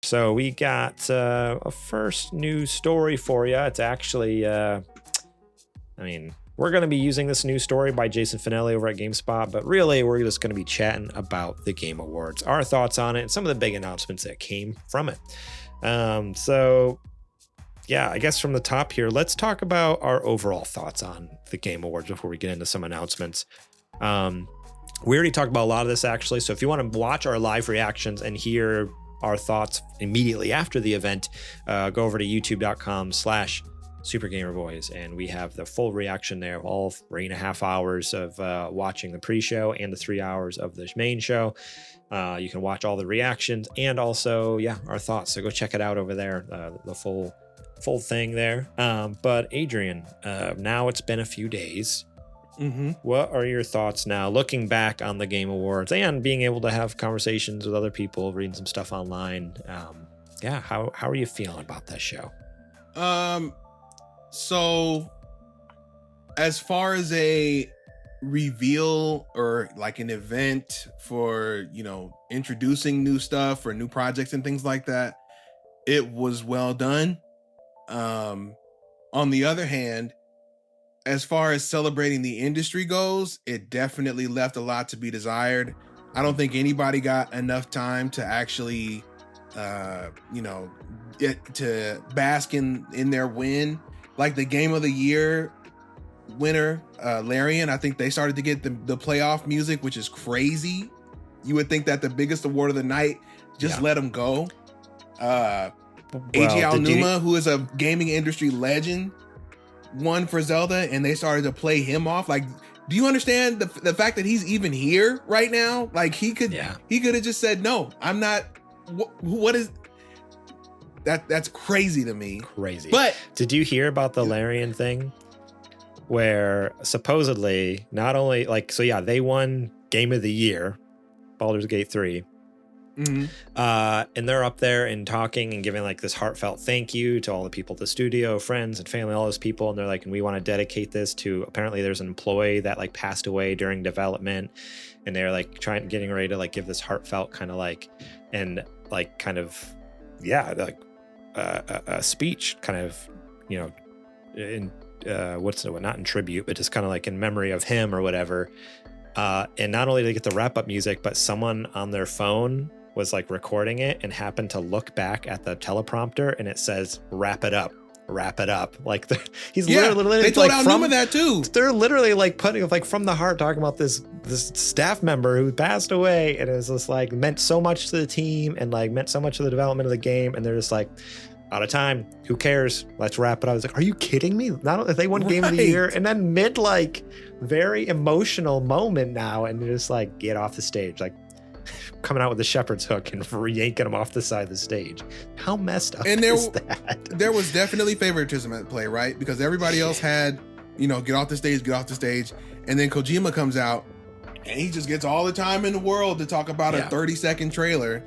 So we got a first news story for you. It's actually, we're going to be using this news story by Jason Finelli over at GameSpot, but really we're just going to be chatting about the Game Awards, our thoughts on it, and some of the big announcements that came from it. So yeah, I guess from the top here, let's talk about our overall thoughts on the Game Awards before we get into some announcements. We already talked about a lot of this actually. So if you want to watch our live reactions and hear our thoughts immediately after the event, go over to youtube.com/SuperGamerBoys, and we have the full reaction there of all 3.5 hours of watching the pre-show and the 3 hours of the main show. You can watch all the reactions and also, our thoughts. So go check it out over there, the full thing there. But Adrian, now it's been a few days. Mm-hmm. What are your thoughts now, looking back on the Game Awards and being able to have conversations with other people, reading some stuff online? How are you feeling about that show? So as far as a reveal or like an event for, introducing new stuff or new projects and things like that, it was well done. On the other hand, as far as celebrating the industry goes, it definitely left a lot to be desired. I don't think anybody got enough time to actually, get to bask in their win. Like the Game of the Year winner, Larian, I think they started to get the playoff music, which is crazy. You would think that the biggest award of the night, just let them go. Eiji Aonuma, who is a gaming industry legend, won for Zelda, and they started to play him off. Like, do you understand the fact that he's even here right now? Like, he could have just said, no, I'm not. What is that? That's crazy to me. Crazy. But did you hear about the Larian thing, where supposedly not only they won Game of the Year, Baldur's Gate 3. Mm-hmm. And they're up there and talking and giving like this heartfelt thank you to all the people at the studio, friends and family, all those people. And they're like, and we want to dedicate this to, apparently there's an employee that like passed away during development, and they're like getting ready to like give this heartfelt kind of like, and like kind of, a speech kind of, in not in tribute, but just kind of like in memory of him or whatever. And not only did they get the wrap up music, but someone on their phone was like recording it and happened to look back at the teleprompter, and it says wrap it up. Like he's literally they told like Aonuma that too. They're literally like putting like from the heart talking about this staff member who passed away, and it was just like meant so much to the team and like meant so much to the development of the game, and they're just like, out of time, who cares, let's wrap it up. I was like, are you kidding me? Not only they won Game of the Year, and then mid like very emotional moment now, and they're just like, get off the stage, like coming out with the shepherd's hook and yanking him off the side of the stage. How messed up is that? There was definitely favoritism at play, right? Because everybody else had, get off the stage, and then Kojima comes out and he just gets all the time in the world to talk about a 30-second trailer.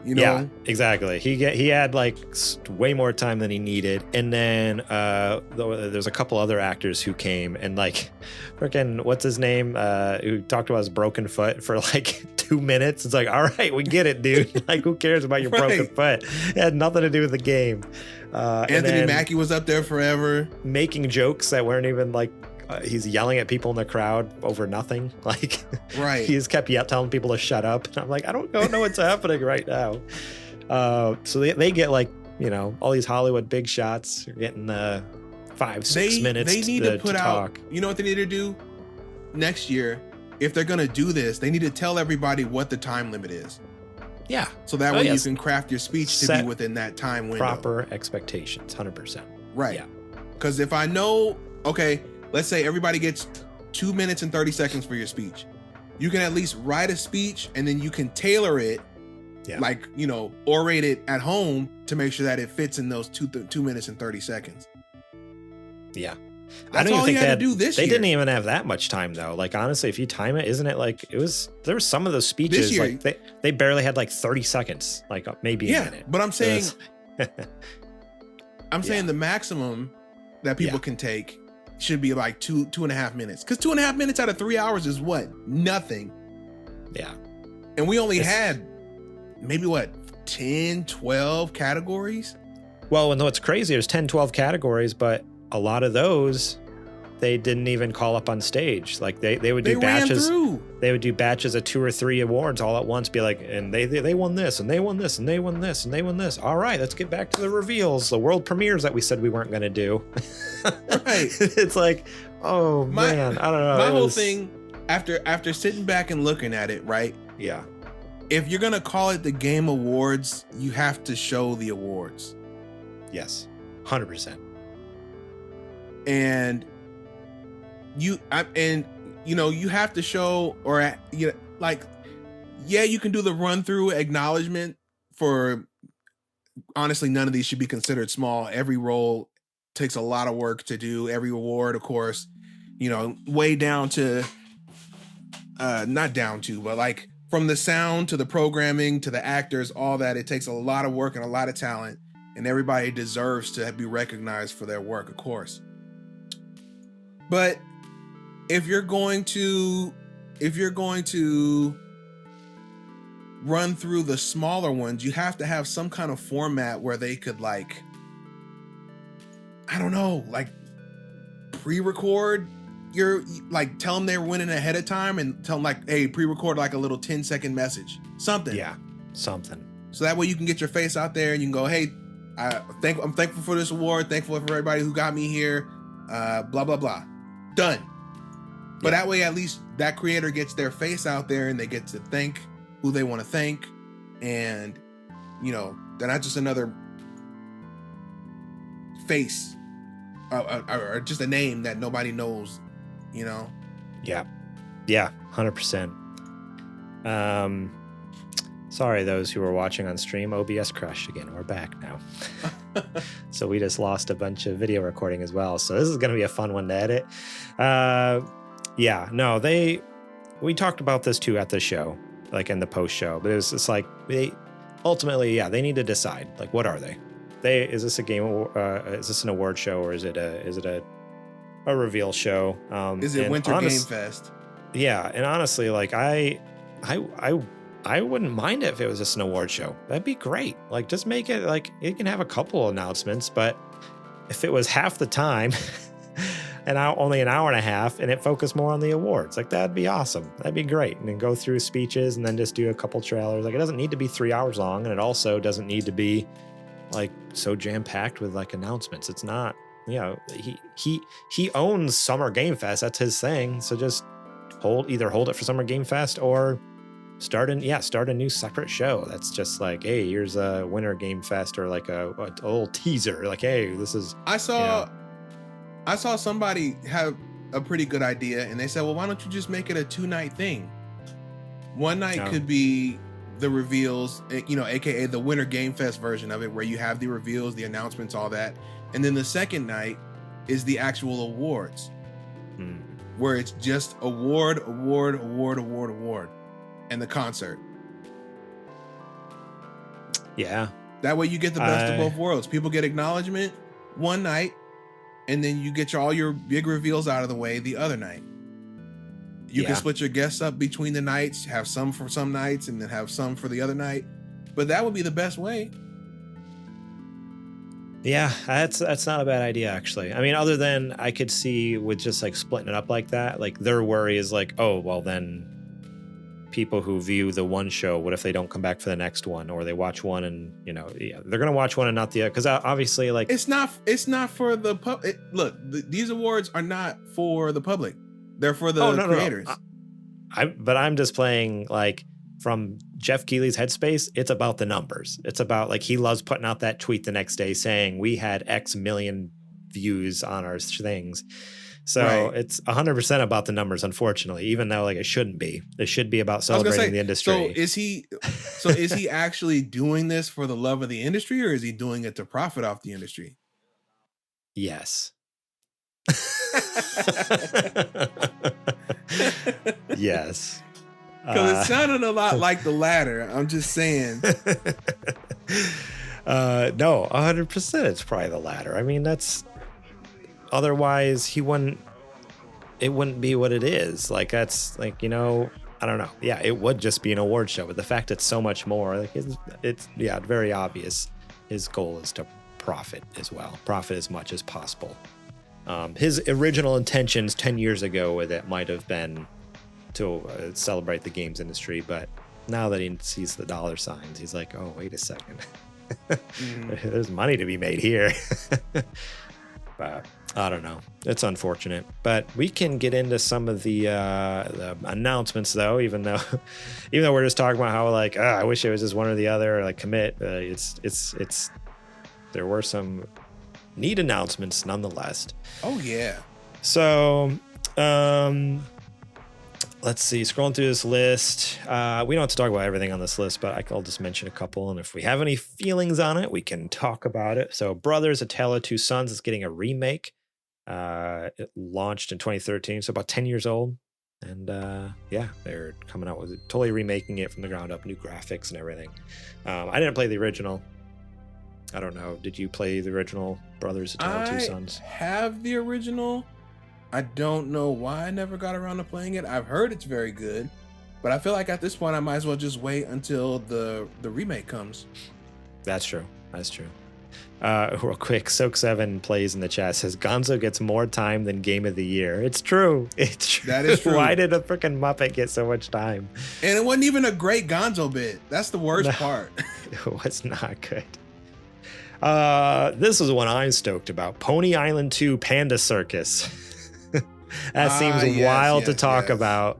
Yeah, exactly. He had like way more time than he needed, and then there's a couple other actors who came, and like freaking what's his name, who talked about his broken foot for like 2 minutes. It's like, all right, we get it, dude. Like, who cares about your broken foot? It had nothing to do with the game. Anthony Mackie was up there forever making jokes that weren't even like. He's yelling at people in the crowd over nothing. Like, he just kept telling people to shut up. And I'm like, I don't know what's happening right now. So they get like, all these Hollywood big shots. You're getting 5-6 minutes. They need to put out. Talk. You know what they need to do next year? If they're gonna do this, they need to tell everybody what the time limit is. Yeah. So that way you can craft your speech to be within that time window. Proper expectations, 100%. Right. Yeah. Because if I know, okay. Let's say everybody gets 2 minutes and 30 seconds for your speech. You can at least write a speech, and then you can tailor it, like, orate it at home to make sure that it fits in those 2 minutes and 30 seconds. Yeah. That's all you had to do this year. They didn't even have that much time, though. Like, honestly, if you time it, isn't it like there were some of those speeches, this year, like they barely had like 30 seconds, like maybe a minute. But I'm saying, saying the maximum that people can take should be like 2.5 minutes, because 2.5 minutes out of 3 hours is what? Nothing. Yeah. And we only had maybe 10, 12 categories. Well, and what's crazy, there's 10, 12 categories, but a lot of those they didn't even call up on stage. Like they would do batches. They would do batches of 2 or 3 awards all at once. Be like, and they won this, and they won this, and they won this, and they won this. All right, let's get back to the reveals, the world premieres that we said we weren't going to do. Right. It's like, oh man, I don't know. My whole thing after sitting back and looking at it, right? Yeah. If you're gonna call it the Game Awards, you have to show the awards. Yes, 100%. And you have to show, or you know, like, yeah, you can do the run through acknowledgement for. Honestly, none of these should be considered small. Every role takes a lot of work to do. Every award, of course, you know, way down to, not down to, but like from the sound to the programming to the actors, all that. It takes a lot of work and a lot of talent, and everybody deserves to be recognized for their work, of course. But if you're going to run through the smaller ones, you have to have some kind of format where they could, like, I don't know, like pre-record like tell them they're winning ahead of time and tell them, like, hey, pre-record like a little 10-second message, something. Yeah, something. So that way you can get your face out there and you can go, hey, I'm thankful for this award, thankful for everybody who got me here, blah blah blah, done. But that way, at least that creator gets their face out there and they get to thank who they want to thank, and you know, they're not just another face or just a name that nobody knows, you know. Yeah 100%. Sorry, those who were watching on stream, OBS crashed again. We're back now. So we just lost a bunch of video recording as well, so this is going to be a fun one to edit. We talked about this too at the show, like in the post show, but it's like they ultimately, they need to decide, like, what are they? Is this a game? Is this an award show, or is it a reveal show? Is it Winter Game Fest? Yeah, and honestly, like I wouldn't mind it if it was just an award show. That'd be great. Like, just make it like it can have a couple announcements, but if it was half the time. Only an hour and a half, and it focused more on the awards. Like, that'd be awesome. That'd be great. And then go through speeches and then just do a couple trailers. Like, it doesn't need to be 3 hours long, and it also doesn't need to be like so jam-packed with like announcements. It's not, you know, he owns Summer Game Fest. That's his thing. So just either hold it for Summer Game Fest or start a new separate show. That's just like, hey, here's a Winter Game Fest, or like a little teaser. Like, hey, this is. I saw somebody have a pretty good idea, and they said, well, why don't you just make it a 2-night thing? One night could be the reveals, you know, aka the Winter Game Fest version of it, where you have the reveals, the announcements, all that. And then the second night is the actual awards, where it's just award, and the concert. Yeah. That way you get the best of both worlds. People get acknowledgement one night, and then you get all your big reveals out of the way the other night. You can split your guests up between the nights, have some for some nights, and then have some for the other night. But that would be the best way. Yeah, that's not a bad idea, actually. I mean, other than I could see with just like splitting it up like that, like their worry is like, oh, well, then people who view the one show, what if they don't come back for the next one, or they watch one and, you know, they're gonna watch one and not the other, because obviously, like, it's not for the public. Look, these awards are not for the public; they're for the creators. But I'm just playing like from Jeff Keighley's headspace. It's about the numbers. It's about, like, he loves putting out that tweet the next day saying we had X million views on our things. So It's 100% about the numbers, unfortunately, even though, like, it shouldn't be. It should be about celebrating the industry. So is he actually doing this for the love of the industry, or is he doing it to profit off the industry? Yes. Yes. Because it sounded a lot like the latter. I'm just saying. No, 100%. It's probably the latter. I mean, that's. Otherwise, it wouldn't be what it is. Like, that's like, you know, I don't know. Yeah, it would just be an award show, but the fact it's so much more, like it's very obvious. His goal is to profit as well, profit as much as possible. His original intentions 10 years ago with it might have been to celebrate the games industry, but now that he sees the dollar signs, he's like, oh, wait a second. There's money to be made here. But I don't know. It's unfortunate. But we can get into some of the announcements, though, even though we're just talking about how, like, I wish it was just one or the other, or like commit. It's there were some neat announcements nonetheless. Oh, yeah. So, let's see. Scrolling through this list. We don't have to talk about everything on this list, but I'll just mention a couple. And if we have any feelings on it, we can talk about it. So Brothers, A Tale of Two Sons is getting a remake. It launched in 2013, so about 10 years old. And they're coming out with it, totally remaking it from the ground up, new graphics and everything. I didn't play the original. I don't know. Did you play the original Brothers, A Tale of Two Sons? I have the original. I don't know why I never got around to playing it. I've heard it's very good, but I feel like at this point I might as well just wait until the remake comes. That's true. Real quick, Soak7 plays in the chat, says Gonzo gets more time than Game of the Year. It's true. That is true. Why did a freaking Muppet get so much time? And it wasn't even a great Gonzo bit. That's the worst part. It was not good. This is one I'm stoked about. Pony Island 2 Panda Circus. That seems wild to talk about.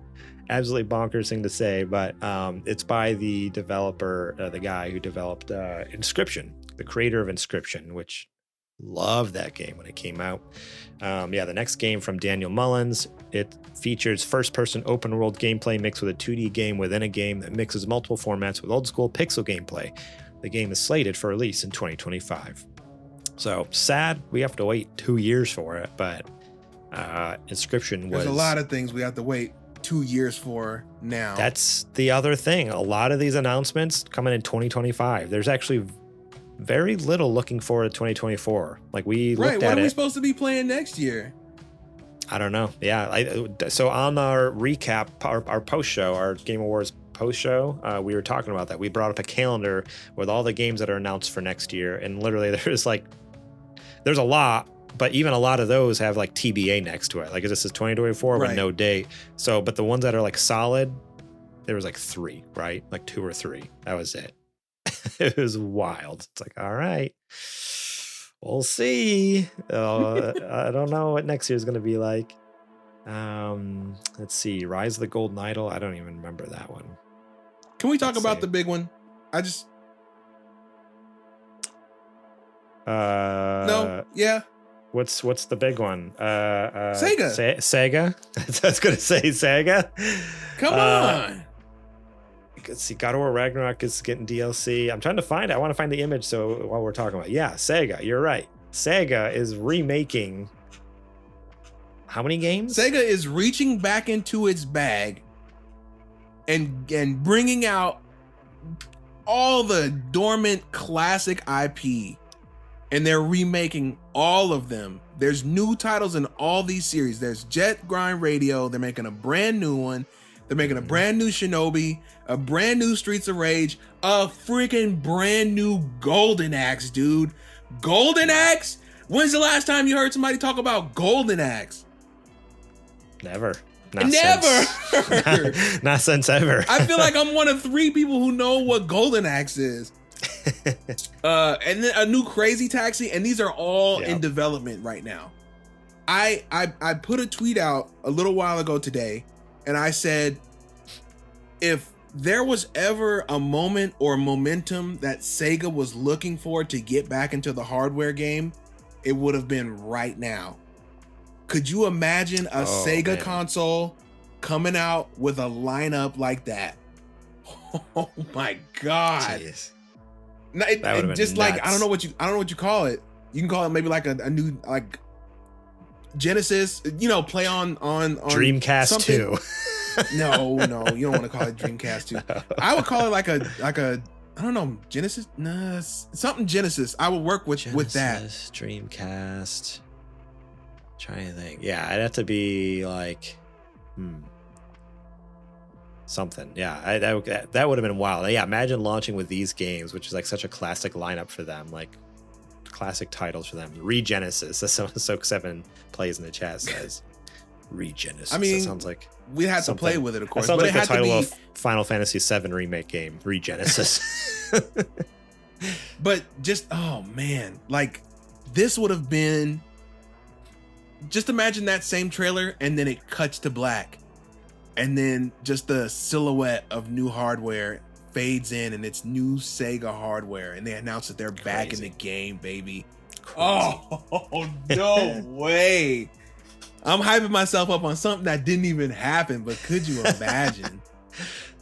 Absolutely bonkers thing to say, but it's by the developer, the guy who developed Inscription, the creator of Inscription, which loved that game when it came out. The next game from Daniel Mullins. It features first-person open-world gameplay mixed with a 2D game within a game that mixes multiple formats with old-school pixel gameplay. The game is slated for release in 2025. So sad we have to wait 2 years for it, but Inscription was... There's a lot of things we have to wait 2 years for now. That's the other thing. A lot of these announcements coming in 2025. There's actually very little looking forward to 2024. Like we looked at it. What are we supposed to be playing next year? I don't know. Yeah. So on our recap, our post show, our Game Awards post show, we were talking about that. We brought up a calendar with all the games that are announced for next year. And literally there's a lot. But even a lot of those have like TBA next to it. Like this is 2024 with no date. So, but the ones that are like solid, there was like 3, right? Like 2 or 3. That was it. It was wild. It's like, all right, we'll see. I don't know what next year's going to be like. Let's see. Rise of the Golden Idol. I don't even remember that one. Can we talk about the big one? No. Yeah. What's the big one? Sega. Sega? I was going to say Sega. Come on. Let's see. God of War Ragnarok is getting DLC. I'm trying to find it. I want to find the image so while we're talking about it. Yeah, Sega. You're right. Sega is remaking how many games? Sega is reaching back into its bag and bringing out all the dormant classic IP. And they're remaking all of them. There's new titles in all these series. There's Jet Grind Radio. They're making a brand new one. They're making a brand new Shinobi, a brand new Streets of Rage, a freaking brand new Golden Axe, dude. Golden Axe? When's the last time you heard somebody talk about Golden Axe? Never. Not since ever. I feel like I'm one of 3 people who know what Golden Axe is. And then a new Crazy Taxi, and these are all in development right now. I put a tweet out a little while ago today, and I said, if there was ever a moment or momentum that Sega was looking for to get back into the hardware game, it would have been right now. Could you imagine a Sega console coming out with a lineup like that? Oh my God. Jeez. Just like nuts. I don't know what you call it. You can call it maybe like a new like Genesis, play on Dreamcast something. 2. No, you don't want to call it Dreamcast 2. I would call it like a I don't know, Genesis, nah, something Genesis. I would work with that. Dreamcast. Trying to think. Yeah, it'd have to be like something. Yeah, that would have been wild. Yeah, imagine launching with these games, which is like such a classic lineup for them, like classic titles for them. Regenesis, as Soak7 plays in the chat says. Regenesis. I mean, that sounds like we had to play with it, of course. That sounds but like it the had title to be, of Final Fantasy VII remake game, Regenesis. But just, oh man, like this would have been, just imagine that same trailer and then it cuts to black and then just the silhouette of new hardware fades in and it's new Sega hardware and they announce that they're back in the game, baby. Crazy. Oh, no way. I'm hyping myself up on something that didn't even happen, but could you imagine?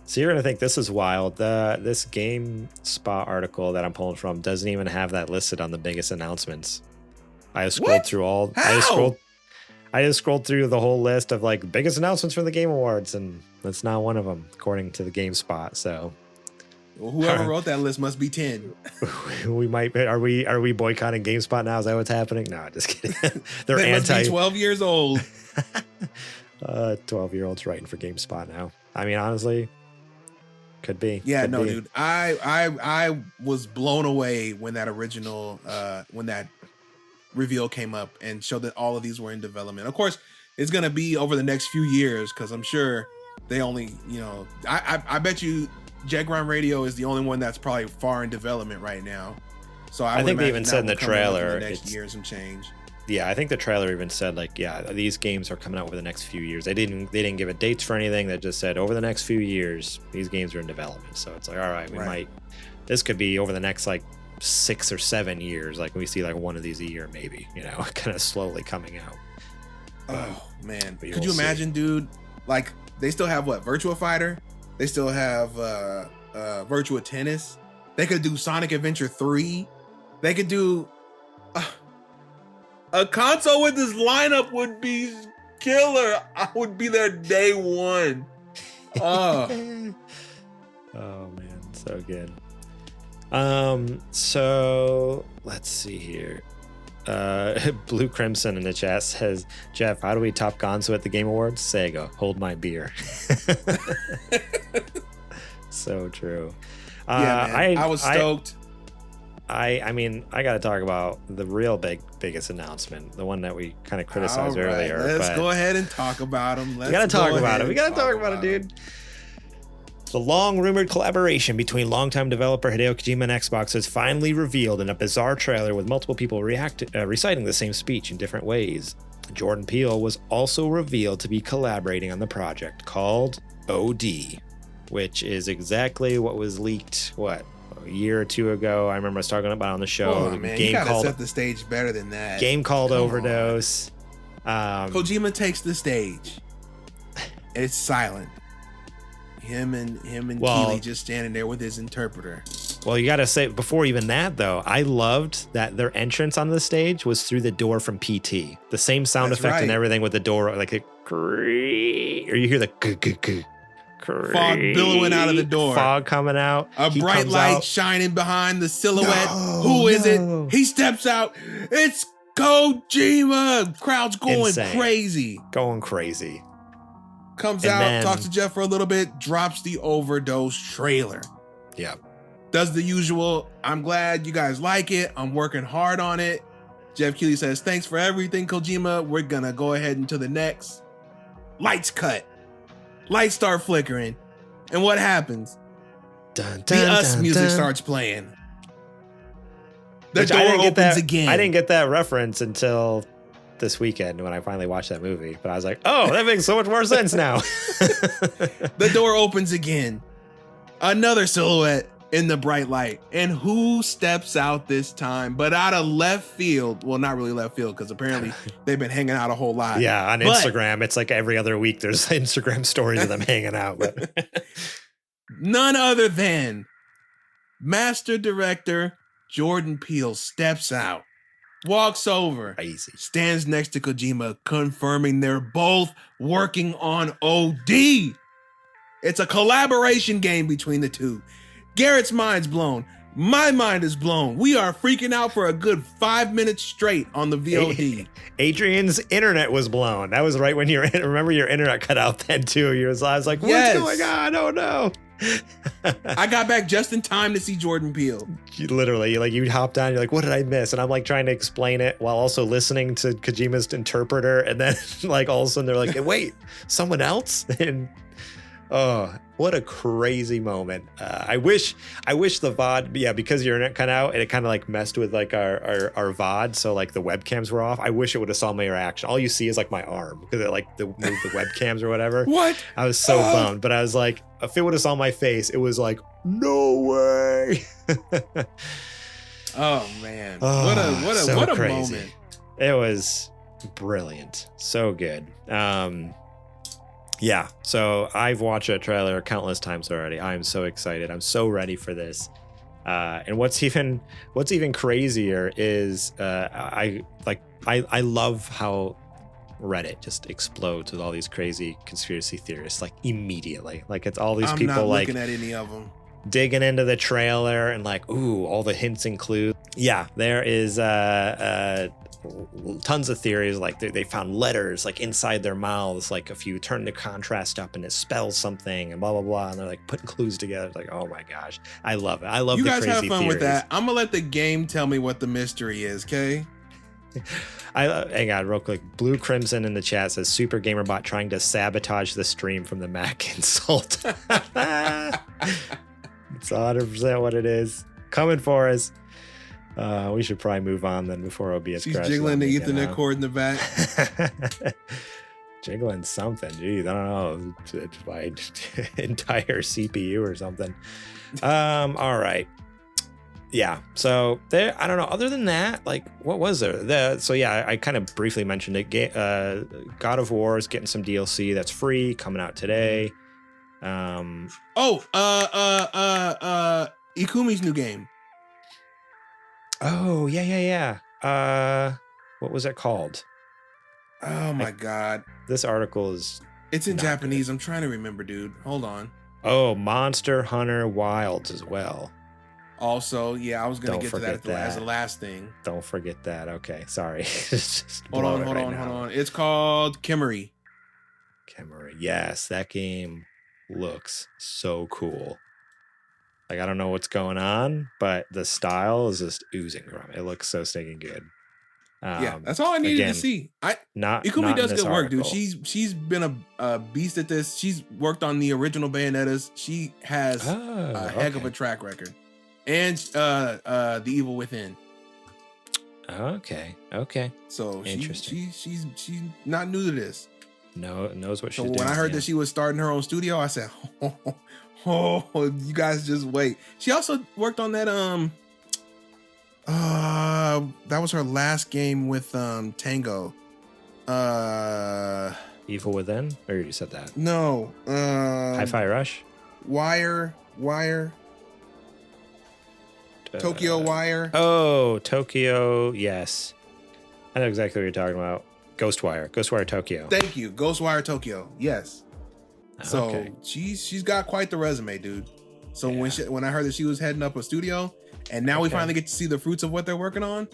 So you're gonna think this is wild. This GameSpot article that I'm pulling from doesn't even have that listed on the biggest announcements. I just scrolled through all. How? I just scrolled through the whole list of like biggest announcements from the Game Awards, and that's not one of them, according to the GameSpot. So, well, whoever wrote that list must be 10. We might. Are we boycotting GameSpot now? Is that what's happening? No, just kidding. They're they anti. must be 12 years old. 12-year-olds writing for GameSpot now. I mean, honestly. Could be. Yeah, Could no, be. dude. I was blown away when that original when that reveal came up and showed that all of these were in development. Of course, it's gonna be over the next few years because I'm sure they only, I bet you Jet Grind Radio is the only one that's probably far in development right now. So I think they even said in the trailer the next year some change. Yeah, I think the trailer even said like, yeah, these games are coming out over the next few years. They didn't give it dates for anything. They just said over the next few years, these games are in development. So it's like, all right, we might. This could be over the next like 6 or 7 years. Like we see like one of these a year, maybe. Kind of slowly coming out. Oh man, could you imagine, dude? Like they still have what? Virtua Fighter. They still have Virtua Tennis. They could do Sonic Adventure 3. They could do. A console with this lineup would be killer. I would be there day one. Oh man, so good. So let's see here. Blue Crimson in the chat says, Jeff, how do we top Gonzo at the Game Awards? Sega, hold my beer. So true. Yeah, man. I was stoked. I mean, I got to talk about the real biggest announcement, the one that we kind of criticized earlier. Let's go ahead and talk about him. We got to talk about it. We got to talk about it, dude. The long-rumored collaboration between longtime developer Hideo Kojima and Xbox is finally revealed in a bizarre trailer with multiple people reciting the same speech in different ways. Jordan Peele was also revealed to be collaborating on the project called OD, which is exactly what was leaked, a year or two ago. I remember us talking about it on the show. Oh, man, you gotta set the stage better than that. Game called Overdose. Kojima takes the stage. It's silent. Him and Keeley just standing there with his interpreter. Well, you gotta say, before even that though, I loved that their entrance on the stage was through the door from PT. The same sound effect and everything with the door, like or you hear the fog billowing out of the door. Fog coming out. A bright light shining behind the silhouette. Who is it? He steps out. It's Kojima. Crowd's going crazy. Going crazy. Comes out, talks to Jeff for a little bit, drops the Overdose trailer. Yeah. Does the usual, I'm glad you guys like it. I'm working hard on it. Jeff Keighley says, thanks for everything, Kojima. We're going to go ahead into the next. Lights cut. Lights start flickering. And what happens? Dun, the Us music starts playing. The door opens again. I didn't get that reference until this weekend when I finally watched that movie. But I was like, oh, that makes so much more sense now. The door opens again. Another silhouette in the bright light. And who steps out this time? But out of left field. Well, not really left field, because apparently they've been hanging out a whole lot. Yeah, on Instagram. It's like every other week there's Instagram stories of them hanging out. But none other than Master Director Jordan Peele steps out, walks over, stands next to Kojima, confirming they're both working on OD. It's a collaboration game between the two. Garrett's mind's blown. My mind is blown. We are freaking out for a good 5 minutes straight on the VOD. Adrian's internet was blown. That was right when remember your internet cut out then too. I was like, what's going on? Oh no. I got back just in time to see Jordan Peele. You literally, like, you hopped on, you're like, what did I miss? And I'm like trying to explain it while also listening to Kojima's interpreter. And then like all of a sudden they're like, wait, someone else? And oh, what a crazy moment. I wish the VOD, because your internet cut out and it kind of like messed with like our VOD. So like the webcams were off. I wish it would have saw my reaction. All you see is like my arm because it like moved the webcams or whatever. What? I was so bummed, but I was like, if it would have saw my face, it was like, no way. Oh man. What a moment. It was brilliant. So good. Yeah, so I've watched that trailer countless times already. I'm so excited. I'm so ready for this. And what's even crazier is I love how Reddit just explodes with all these crazy conspiracy theorists like immediately. Like it's all these I'm people not like looking at any of them. Digging into the trailer and like, ooh, all the hints and clues. Yeah, there is tons of theories. Like they found letters like inside their mouths. Like if you turn the contrast up and it spells something and blah blah blah, and they're like putting clues together. It's like, oh my gosh, I love it. I love you the guys crazy have fun theories. with that. I'm gonna let the game tell me what the mystery is. Okay. Hang on, real quick. Blue Crimson in the chat says Super Gamer Bot trying to sabotage the stream from the Mac insult. It's 100% what it is. Coming for us. We should probably move on then before OBS She's crashes. jiggling the Ethernet cord in the back. Jiggling something. Jeez, I don't know. It's my entire CPU or something. All right. Yeah. So there, I don't know. Other than that, like, what was there? So yeah, I kind of briefly mentioned it. God of War is getting some DLC that's free, coming out today. Ikumi's new game. Oh, yeah. What was it called? Oh my God. This article is... It's in Japanese. Good. I'm trying to remember, dude. Hold on. Oh, Monster Hunter Wilds as well. Also, yeah, I was going to get to that as the last thing. Don't forget that. Okay, sorry. Hold on. It's called Kimmery. Yes, that game looks so cool. Like, I don't know what's going on, but the style is just oozing from it. It looks so stinking good. Yeah, that's all I needed to see. Ikumi does good work, dude. She's been a beast at this. She's worked on the original Bayonettas. She has a heck of a track record. And The Evil Within. Okay. So interesting. She's not new to this. No, knows what she's doing. So when I heard that she was starting her own studio, I said, oh, you guys just wait. She also worked on that that was her last game with Tango. Evil Within? Or you said that? No. Hi-Fi Rush? Wire. Tokyo Wire. Oh, Tokyo, yes. I know exactly what you're talking about. Ghostwire Tokyo. Thank you. Ghostwire Tokyo. Yes. So okay. she's got quite the resume, dude. So when I heard that she was heading up a studio, and now we finally get to see the fruits of what they're working on.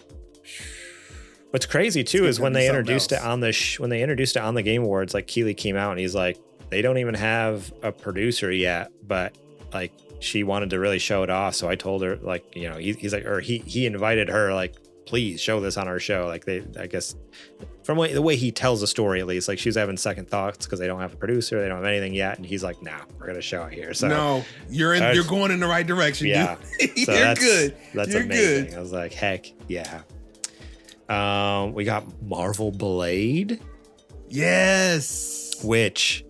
What's crazy too is when they introduced it on the Game Awards, like Keeley came out and he's like, they don't even have a producer yet, but like she wanted to really show it off. So I told her, like, you know, he's like, or he invited her, like, please show this on our show. Like I guess from the way he tells the story, at least, like she was having second thoughts because they don't have a producer, they don't have anything yet, and he's like, nah, we're gonna show it here. So no, you're going in the right direction. Yeah, dude. so you're good. That's you're amazing. Good. I was like, heck yeah. We got Marvel Blade. Yes, which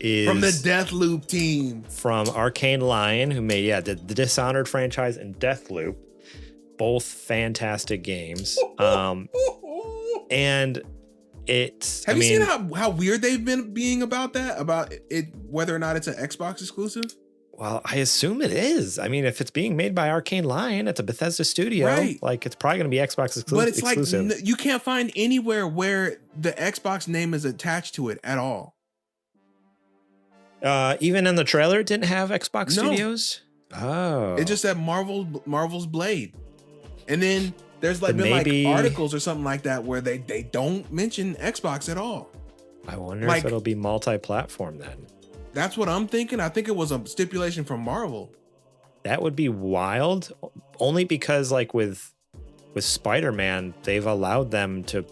is from the Deathloop team, from Arcane Lion, who made the Dishonored franchise and Deathloop. Both fantastic games. And it's... Have you seen how weird they've been being about it, whether or not it's an Xbox exclusive? Well, I assume it is. I mean, if it's being made by Arcane Lion, it's a Bethesda studio. Right. Like, it's probably going to be Xbox exclusive. But it's like, you can't find anywhere where the Xbox name is attached to it at all. Even in the trailer, it didn't have Xbox Studios? Oh. It just said Marvel's Blade. And then there's like been maybe, like articles or something like that where they don't mention Xbox at all. I wonder like, if it'll be multi-platform then. That's what I'm thinking. I think it was a stipulation from Marvel. That would be wild, only because like with Spider-Man, they've allowed them to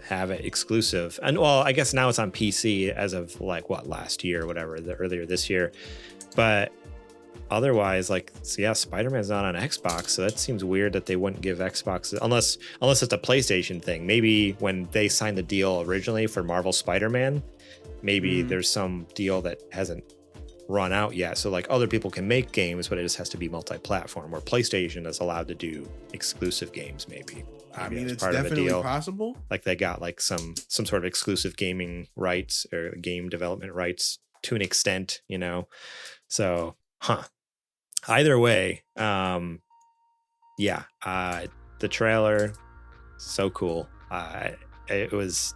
have it exclusive. And well, I guess now it's on PC as of like last year or whatever, earlier this year. But otherwise, like, so yeah, Spider-Man's not on Xbox, so that seems weird that they wouldn't give Xbox, unless it's a PlayStation thing. Maybe when they signed the deal originally for Marvel Spider-Man, maybe there's some deal that hasn't run out yet, so like other people can make games, but it just has to be multi-platform, where PlayStation is allowed to do exclusive games. Maybe I mean, it's part definitely of a deal. possible. Like they got like some sort of exclusive gaming rights or game development rights to an extent, you know. So, either way, the trailer, so cool. It was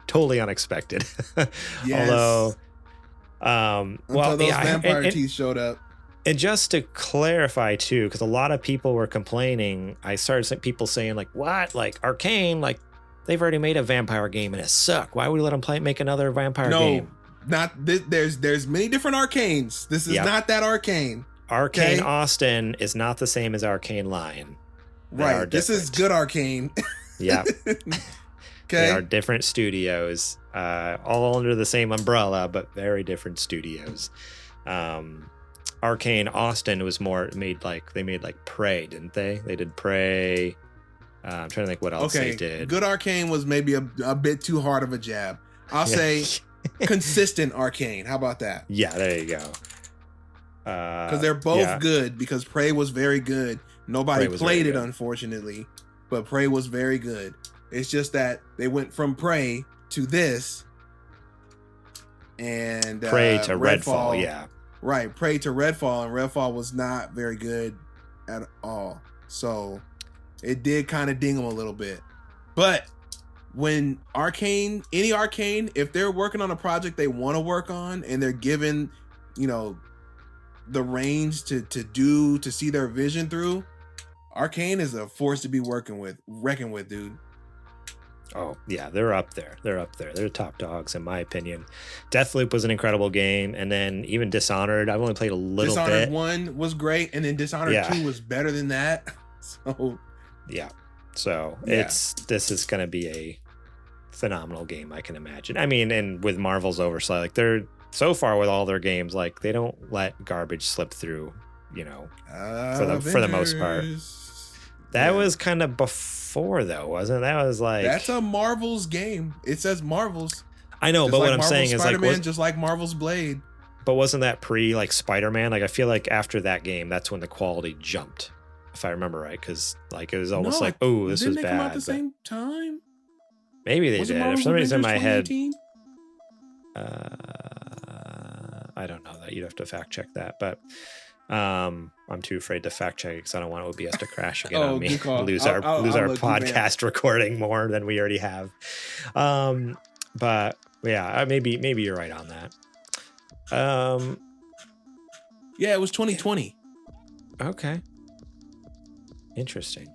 totally unexpected. Yes. Although, Until those vampire teeth showed up. And just to clarify too, because a lot of people were complaining, I started seeing people saying like, "What? Like Arcane? Like they've already made a vampire game and it sucked. Why would we let them make another vampire game?" Not this, there's many different Arcanes. This is not that Arcane. Arcane Austin is not the same as Arcane Lion. Right. This is good Arcane. Yeah. Okay. They are different studios, all under the same umbrella, but very different studios. Arcane Austin was they made like Prey, didn't they? They did Prey. I'm trying to think what else they did. Good Arcane was maybe a bit too hard of a jab. I'll say consistent Arcane. How about that? Yeah, there you go. Because they're both good, because Prey was very good. Nobody played it, unfortunately, but Prey was very good. It's just that they went from Prey to this, and Prey to Redfall, yeah. Right, Prey to Redfall, and Redfall was not very good at all. So it did kind of ding them a little bit. But when Arcane, if they're working on a project they want to work on, and they're given, the range to see their vision through, Arcane is a force to be reckoned with, dude. Oh, yeah, they're up there. They're top dogs, in my opinion. Deathloop was an incredible game, and then even Dishonored, I've only played a little bit. Dishonored 1 was great, and then Dishonored 2 was better than that. This is going to be a phenomenal game, I can imagine. I mean, and with Marvel's oversight, like they're so far with all their games, like they don't let garbage slip through, for the most part. That was kind of before, though, wasn't it? That was like... That's a Marvel's game. It says Marvel's. I know, but what I'm saying is Spider-Man, just like Marvel's Blade. But wasn't that pre like Spider-Man? Like I feel like after that game, that's when the quality jumped, if I remember right, because like it was almost this was bad. Didn't they come out at the same time? Maybe they did. For some reason in my head, I don't know that. You'd have to fact check that, but I'm too afraid to fact check because I don't want OBS to crash again on me. lose our podcast recording more than we already have. But yeah, maybe you're right on that. Yeah, it was 2020. Okay. Interesting.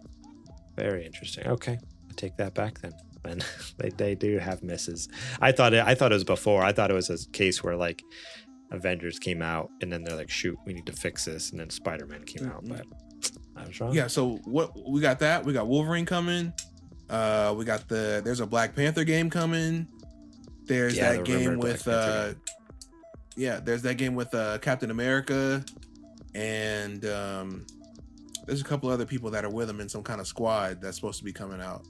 Very interesting. Okay, I take that back then. And they do have misses. I thought it was before. I thought it was a case where like Avengers came out and then they're like, shoot, we need to fix this, and then Spider-Man came out, but I was wrong. Yeah, so what we got we got Wolverine coming. We got there's a Black Panther game coming. There's that game with there's that game with Captain America, and there's a couple other people that are with him in some kind of squad that's supposed to be coming out.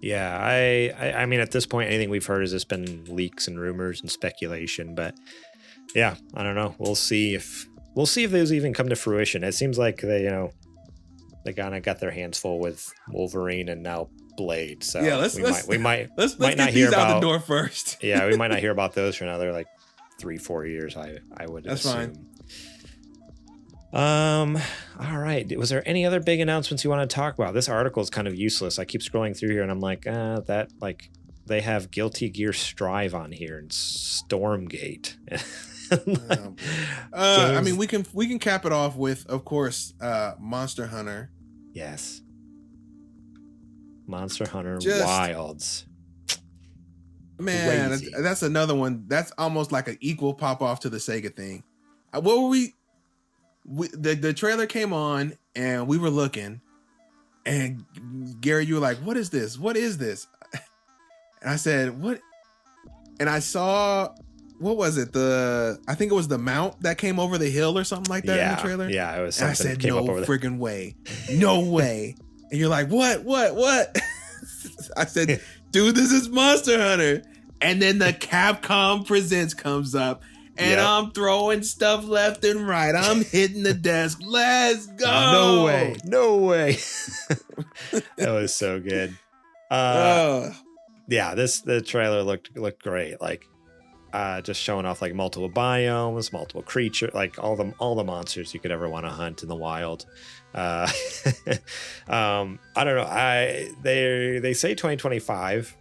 Yeah, I mean, at this point, anything we've heard has just been leaks and rumors and speculation. But yeah, I don't know. We'll see if those even come to fruition. It seems like they kind of got their hands full with Wolverine and now Blade. So yeah, we might not hear about out the door first. Yeah, we might not hear about those for another like 3-4 years. I would assume. Fine. All right. Was there any other big announcements you want to talk about? This article is kind of useless. I keep scrolling through here and I'm like, they have Guilty Gear Strive on here and Stormgate. I mean, we can cap it off with, of course, Monster Hunter. Yes. Monster Hunter Just, Wilds. Man, Crazy. that's another one. That's almost like an equal pop off to the Sega thing. What were we the trailer came on and we were looking, and Gary, you were like, "What is this? What is this?" And I said, "What?" And I saw, what was it? I think it was the mount that came over the hill or something like that in the trailer. Yeah, it was something. And I said, that came "No friggin' way, no way!" And you're like, "What? I said, "Dude, this is Monster Hunter." And then the Capcom Presents comes up, and I'm throwing stuff left and right. I'm hitting the desk. Let's go! No way! That was so good. Yeah, the trailer looked great. Like, just showing off like multiple biomes, multiple creatures, like all the monsters you could ever want to hunt in the wild. I don't know. They say 2025.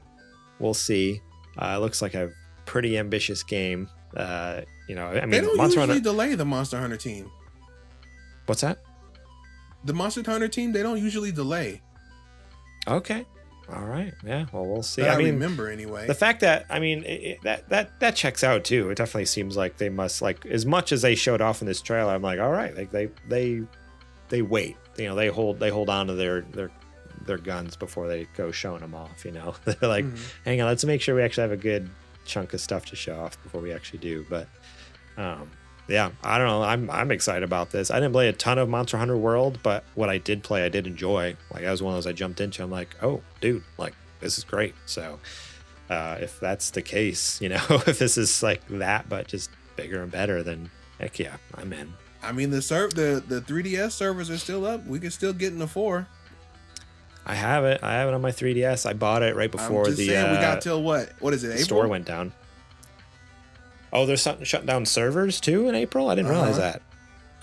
We'll see. It looks like a pretty ambitious game. I mean, they don't Monster usually Hunter... delay the Monster Hunter team. What's that? The Monster Hunter team, they don't usually delay. Okay. All right. Yeah. Well, we'll see. I mean, remember anyway. The fact that, I mean, that checks out too. It definitely seems like they must, like, as much as they showed off in this trailer, I'm like, all right, like they wait. They hold on to their guns before they go showing them off. They're like, hang on, let's make sure we actually have a good chunk of stuff to show off before we actually do. But yeah, I don't know. I'm excited about this. I didn't play a ton of Monster Hunter World, but what I did play, I did enjoy. Like, that was one of those I jumped into. I'm like, oh, dude, like, this is great. So if that's the case, if this is like that, but just bigger and better, then heck yeah, I'm in. I mean, the 3DS servers are still up. We can still get in the 4. I have it on my 3DS. I bought it right before we got till what is it, April? Store went down. Oh, they're shutting down servers too in April? I didn't realize that.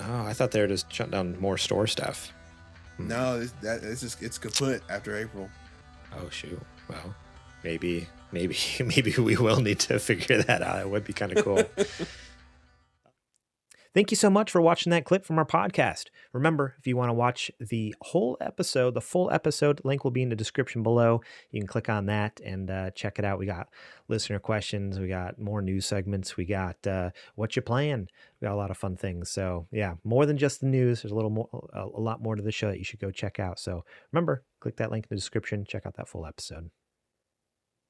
Oh, I thought they were just shutting down more store stuff. No, it's kaput after April. Oh shoot. Well, maybe we will need to figure that out. It would be kind of cool. Thank you so much for watching that clip from our podcast. Remember, if you want to watch the full episode, link will be in the description below. You can click on that and check it out. We got listener questions. We got more news segments. We got what you playing. We got a lot of fun things. So yeah, more than just the news. There's a lot more to the show that you should go check out. So remember, click that link in the description. Check out that full episode.